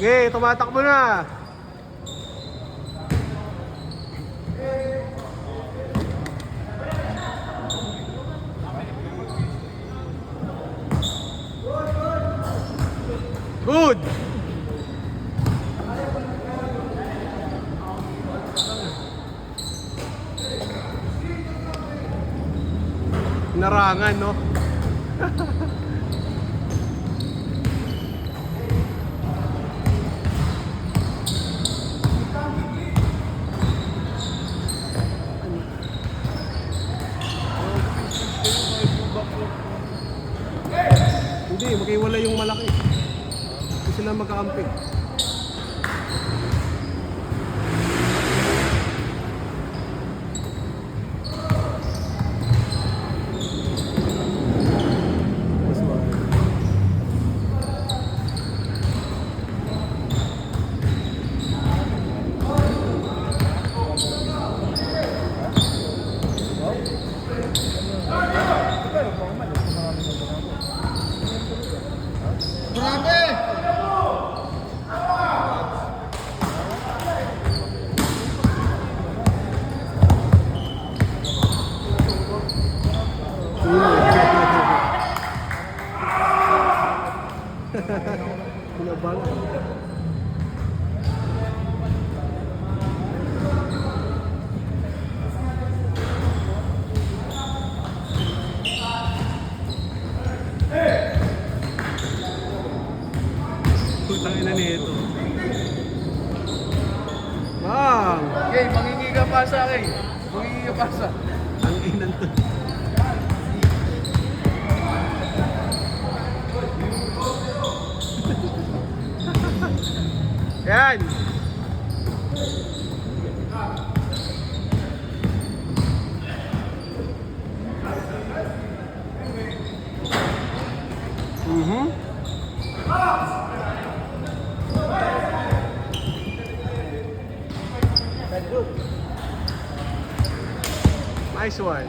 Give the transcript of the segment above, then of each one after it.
Okay, tumatakbo na. Good. Narangan, no? Hindi, maghiwala yung malaki. Hindi sila magkakampi. Pinabal. Putang ina nito. Bang! Okay, mangingi ka pa sa akin. Mangingi ka pa sa. Ang inan to. Yan. Nice one.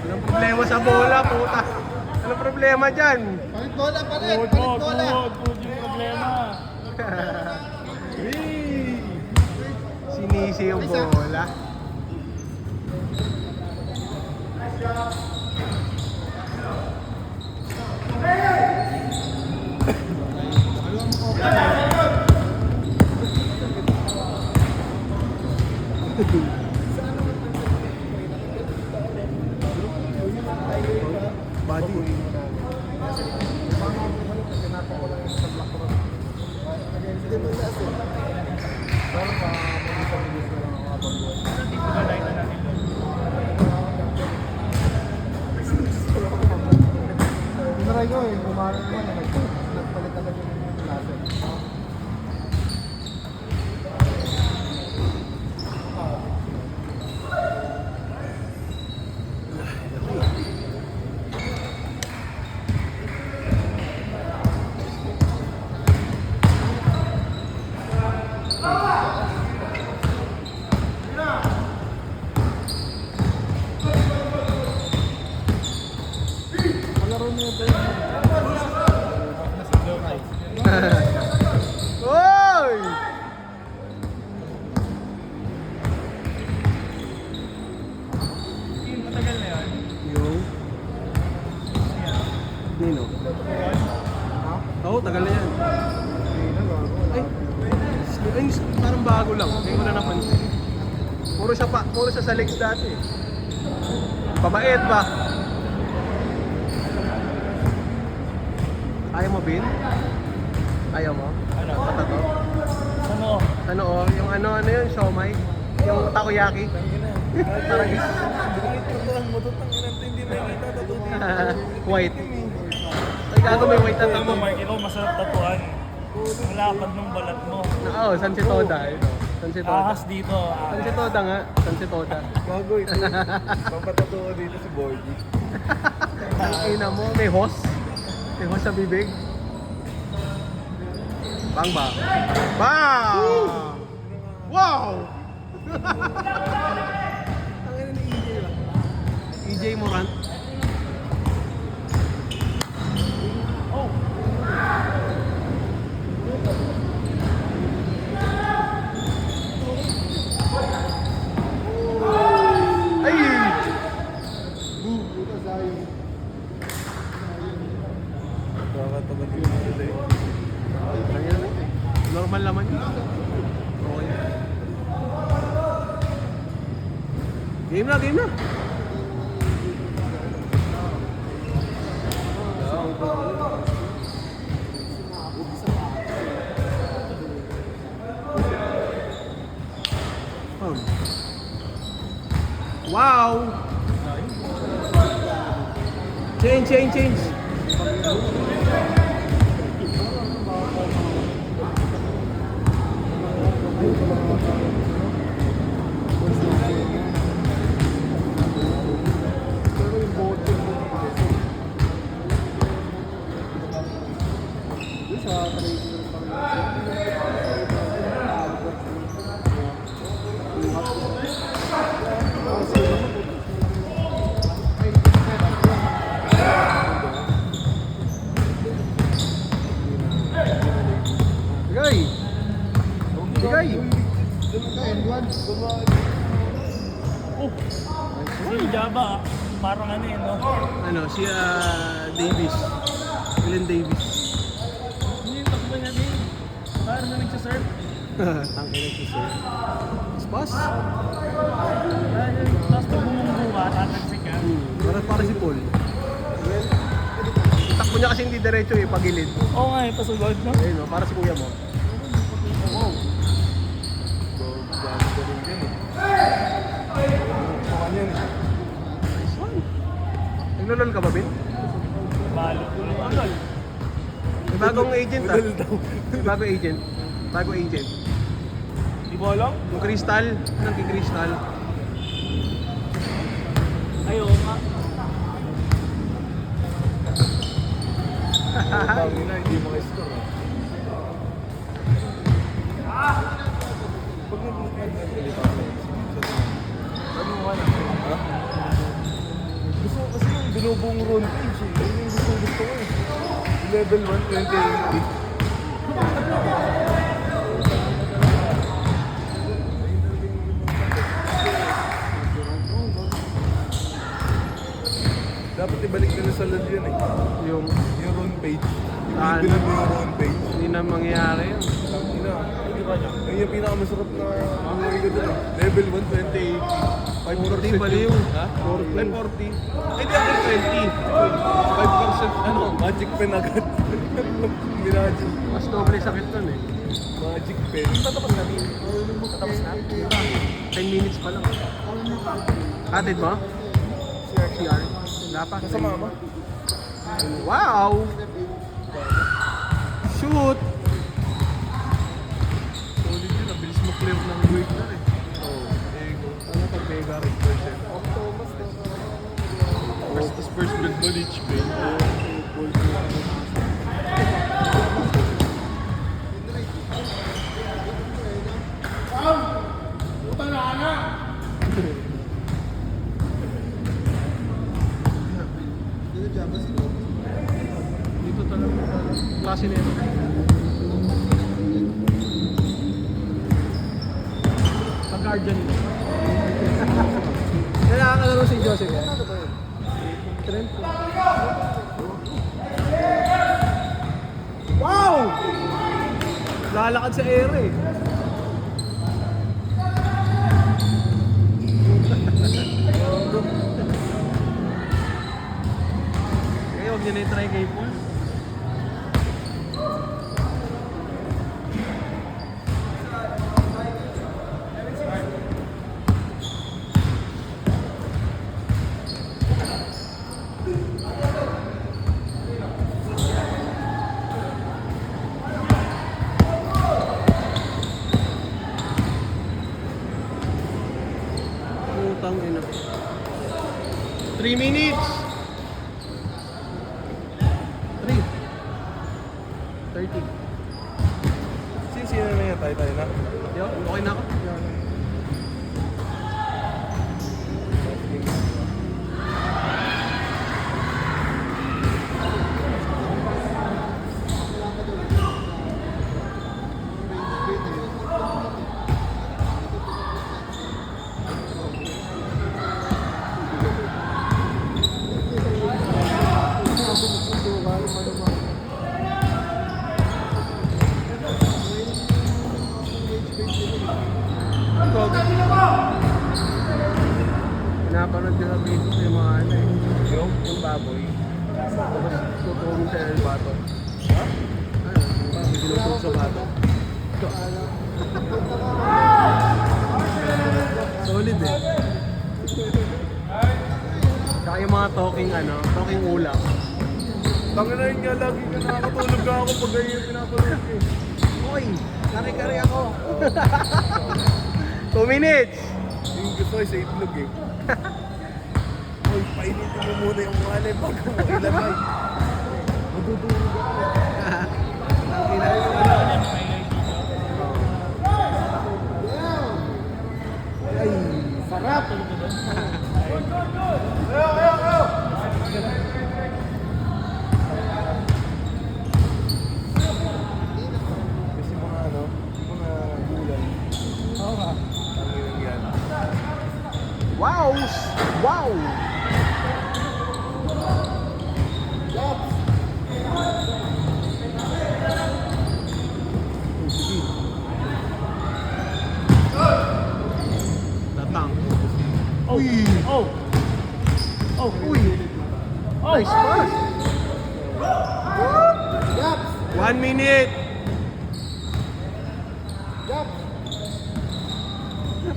Anong problema sa bola, puta? Anong problema dyan? Palit bola, palit bola. Good yung problema. Sinisi yung bola. Body. Tinaray ko eh, bumarang naman, nagpalit agad yung laser. Parang bago lang. Ngayon ko na napansin. Puro siya sa legs dati. Pamait ba? Ayaw mo, Bin? Ayaw mo? Ano? Patato? Ano? Ano oh? Yung ano yun? Siomay? Yung takoyaki? Parang Tutuan mo, tutang inang hindi makikita, tatutin. white. Ay, gago may white na Alam mo, tato. Mark, ikaw masarap tatuan. Malapad nung balat mo. Oo, San si Toda. San si Toda. Ahas dito. San si Toda nga. San si Toda. Gago ito. Pampatatuwa dito si Borgie. Ang ina mo, may hose. May hose sa bibig. Bang ba? Bang! Wow! Ang ina ni EJ ba? EJ Morant. Oh! Ay! Nakakatawa dito sila eh. Ayan. Normal naman yun. Okay. Game na, game na. Wow! Change. Bigay! Oh! Si Java, parang ano eh, no? Ano, si Davis. Glenn Davis. Hindi yung takbo niya din. Parang na nagsaserve. Tangkay na si Sir. Spas? Tapos pag bumungguha, tatagsik ka. Para si Paul. Takbo niya kasi hindi diretso eh, pagilid. Oo nga eh, pasugod, no? Ayun no, para si kuya mo. Oo. Nice one. Naglolol ka ba, Bin? Balot ko naman. Ano? May bagong agent ah. May bagong agent. Bagong agent. Di mo alam? Yung Crystal. Anong kay Crystal? Ayaw nga. Tangina, hindi maka-score ah. Pag nag-end na nilita ko ano nga na? Ha? Gusto ko kasi yung binubong round page eh. Yun yung gusto ko eh. Level 1, 2080. Dapat ibalik nila sa lad yun eh. Yung Yung round page. Ah, Hindi nila yung round page. hindi na mangyayari yun. Tangina. Ayun yung pinakamasarap na memory ko dun. Level 1, 2080. 40 baliw. Ha? 40. 540. Hindi ako 20. 5% ano, magic pen agad. Minagic. Mas doble sakit nun eh. Magic pen. Tatapos na din. Tatapos na. 10 minutes pa lang. Atid mo? CR. Dapat. Sa mama. Wow! Shoot! Solid yun. Nabilis mo clear ng weight na eh. Oo. Ego. Ano pag Vega? First blood knowledge pen. Dito talaga. Klase na ito. Pag-guardian nito. Kaya nakakalaro si Joseph eh. Trent. Wow! Lalakad sa air eh. gago. Kaya huwag nyo na i-try kay Paul. Putang ina. 3 minutes. 3. 30. Sino na yan? Tayo na. Yo, okay na ako. Pinapanood ko sa Facebook yung mga ano eh. Yung baboy. Tapos tutulong sa El Bato. Ha? Ano? Yung baboy tinutulong sa bato. Solid eh. Tsaka yung mga talking ulam. Tangin na yun nga, lagi ka nakakatulog ka ako pag ganyan yung pinapanood ko. Uy! Kari-kari ako! 2 minutes! Yung gusto ko sa itlog eh. Uy, painitin mo muna yung wala bago mo ilagay. Madudurog ako. Ang kinakain. Ay, sarap! Kasi mga mga gulay. Oo nga. Tangin yan. Wow! Wow! Oh, sige. Tatang. Oh! Uy! Oh! Oh! Uy! Oh! Nice pass! 1 minute!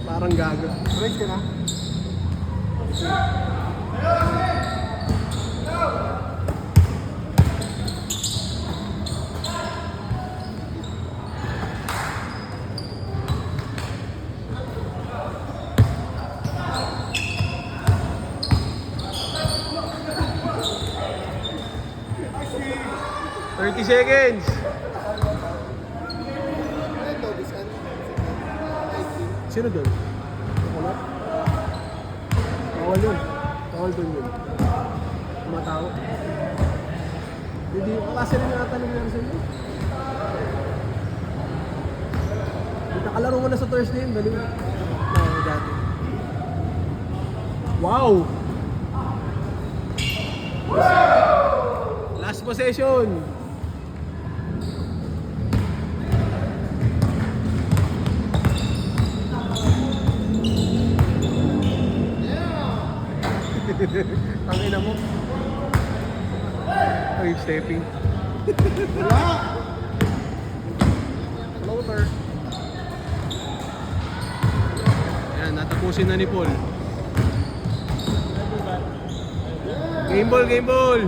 Parang gago. Friends ka na? Thirty seconds! Sino doon? Wala? Bawal yun. Bawal doon yun. Tumatao. Hindi, klase rin yata nangyari sa inyo. Nakalaro mo na sa Thursday yun, dali mo. Oo, dati. Wow! Last possession! Ang ina mo. Ay, stepping. Floater. Ayan, natapusin na ni Paul. Game ball, game ball!